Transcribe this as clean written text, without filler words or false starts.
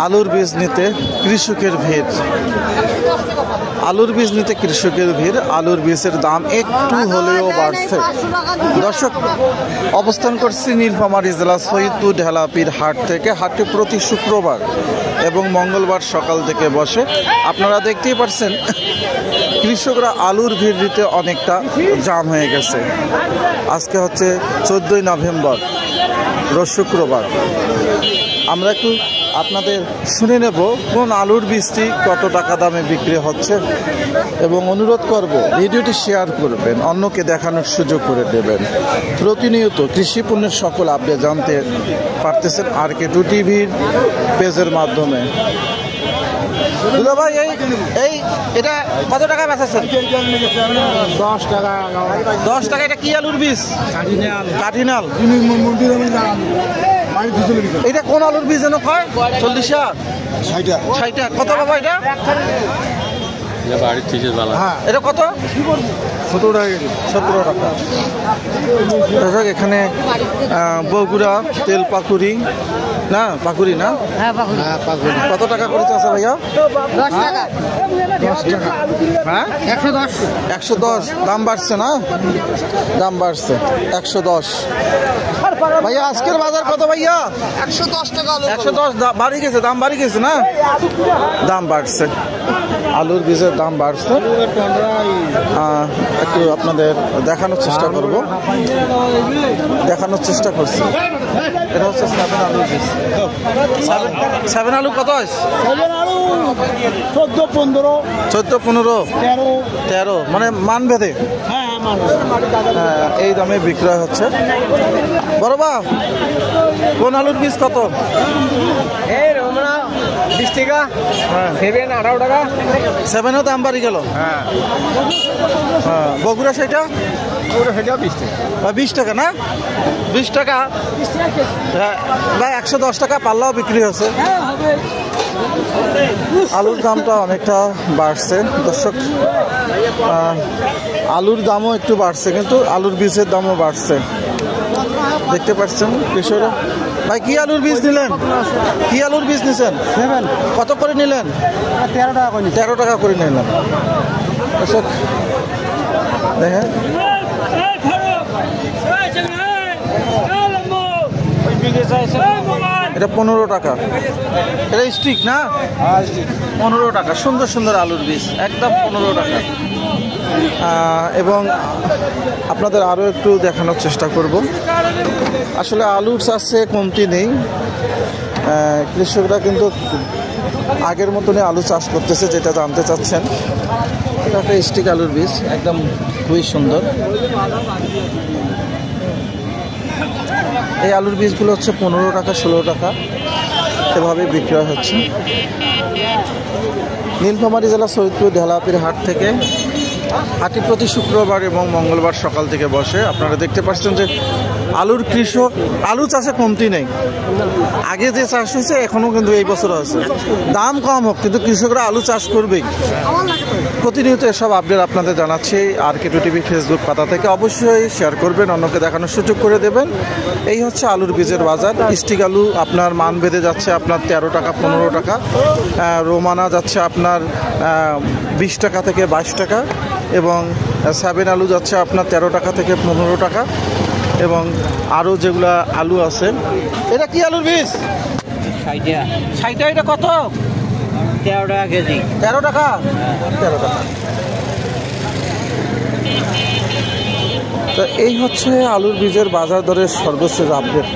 আলুর বীজ নিতে কৃষকের ভিড়। আলুর বীজ নিতে কৃষকের ভিড়। আলুর বীজের দাম একটু হলেও বাড়ছে। দর্শক, অবস্থান করছি নীলফামারী জেলা সৈয়দপুর ঢেলাপীর হাট থেকে। হাটটি প্রতি শুক্রবার এবং মঙ্গলবার সকাল থেকে বসে। আপনারা দেখতেই পাচ্ছেন কৃষকরা আলুর ভিড় দিতে অনেকটা জাম হয়ে গেছে। আজকে হচ্ছে 14ই নভেম্বর, রোজ শুক্রবার। আমরা একটু আপনাদের শুনে নেব কোন আলুর বীজটি কত টাকা দামে বিক্রি হচ্ছে এবং অনুরোধ করব ভিডিওটি শেয়ার করবেন, অন্যকে দেখানোর সুযোগ করে দেবেন। প্রতিনিয়ত কৃষি পণ্যের সকল আপডেট জানতে পারতেছেন RK2 টিভির পেজের মাধ্যমে। দুলা ভাই, এই এটা কত টাকা বেচাচ্ছেন? 10 টাকা। 10 টাকা। এটা কি আলুর বীজ? কাঠিনাল। এটা কোন আলুর বীজ যেন কয়? 40 60। কত বাবা এটা? এটা কত? 17 টাকা। 17 টাকা। দর্শক, এখানে বগুড়া তেল পাকুড়ি না, পাকুড়ি না? হ্যাঁ, পাকুড়ি। কত টাকা করে চাষা ভাইয়া? 10 টাকা। 10 টাকা। হ্যাঁ, 110। 110। দাম বাড়ছে না? দাম বাড়ছে। 110 ভাইয়া। আজকের বাজার কত ভাইয়া? 110 টাকা। 110 বাড়ি গেছে, দাম বাড়ি গেছে না? দাম বাড়ছে, আলুর বীজের দাম বাড়ছে। একটু আপনাদের দেখানোর চেষ্টা করব, দেখানোর চেষ্টা করছি। এটা হচ্ছে 7 আলুর বীজ। 7 আলু কত আছে? 14, 15, 14, 15, 13, মানে মান ভেদে। হ্যাঁ, এই দামে বিক্রয় হচ্ছে। বড়বা, কোন আলুর বীজ কত? 20 টাকা। 7, 18 টাকা। 7-ও দাম বাড়ি গেল। হ্যাঁ, বগুড়া সেটা? 20 টাকা। 20 টাকা না? 20 টাকা। ভাই 110 টাকা পাল্লাও বিক্রি হচ্ছে। আলুর দামটা অনেকটা বাড়ছে দর্শক। আলুর দামও একটু বাড়ছে, কিন্তু আলুর বীজের দামও বাড়ছে। দেখতে পাচ্ছেন কৃষকরা। ভাই কি আলুর বীজ নিলেন? কি আলুর বীজ নিছেন? 7। কত করে নিলেন? 13 টাকা করে। 13 টাকা করে নিলেন দর্শক। দেখেন, এটা 15 টাকা। এটা স্টিক না? 15 টাকা। সুন্দর সুন্দর আলুর বীজ, একদম 15 টাকা। এবং আপনাদের আরও একটু দেখানোর চেষ্টা করব। আসলে আলুর চাষে কমতি নেই। কৃষকরা কিন্তু আগের মতনই আলু চাষ করতেছে, যেটা জানতে চাচ্ছেন। এটা একটা স্টিক আলুর বীজ, একদম খুবই সুন্দর। এই আলুর বীজগুলো হচ্ছে 15 টাকা, 16 টাকা এভাবে বিক্রয় হচ্ছে। নীলফামারী জেলা সৈয়দপুর ঢেলাপীর হাট থেকে। হাটটি প্রতি শুক্রবার এবং মঙ্গলবার সকাল থেকে বসে। আপনারা দেখতে পাচ্ছেন যে আলুর কৃষক আলু চাষে কমতি নেই। আগে যে চাষ হয়েছে এখনও কিন্তু এই বছর আছে। দাম কম হোক, কিন্তু কৃষকরা আলু চাষ করবেই। প্রতিনিয়ত এসব আপডেট আপনাদের জানাচ্ছি RK2 টিভি ফেসবুক পাতা থেকে। অবশ্যই শেয়ার করবেন, অন্যকে দেখানোর সুযোগ করে দেবেন। এই হচ্ছে আলুর বীজের বাজার। স্টিক আলু আপনার মান বেঁধে যাচ্ছে আপনার 13 টাকা, 15 টাকা। রোমানা যাচ্ছে আপনার 20 টাকা থেকে 22 টাকা, এবং 7 আলু যাচ্ছে আপনার 13 টাকা থেকে 15 টাকা। এবং আরও যেগুলা আলু আছে। এটা কি আলুর বীজ? 60। এটা কত? 13 টাকা কেজি। 13 টাকা। 13 টাকা। তো এই হচ্ছে আলুর বীজের বাজার দরের সর্বশেষ আপডেট।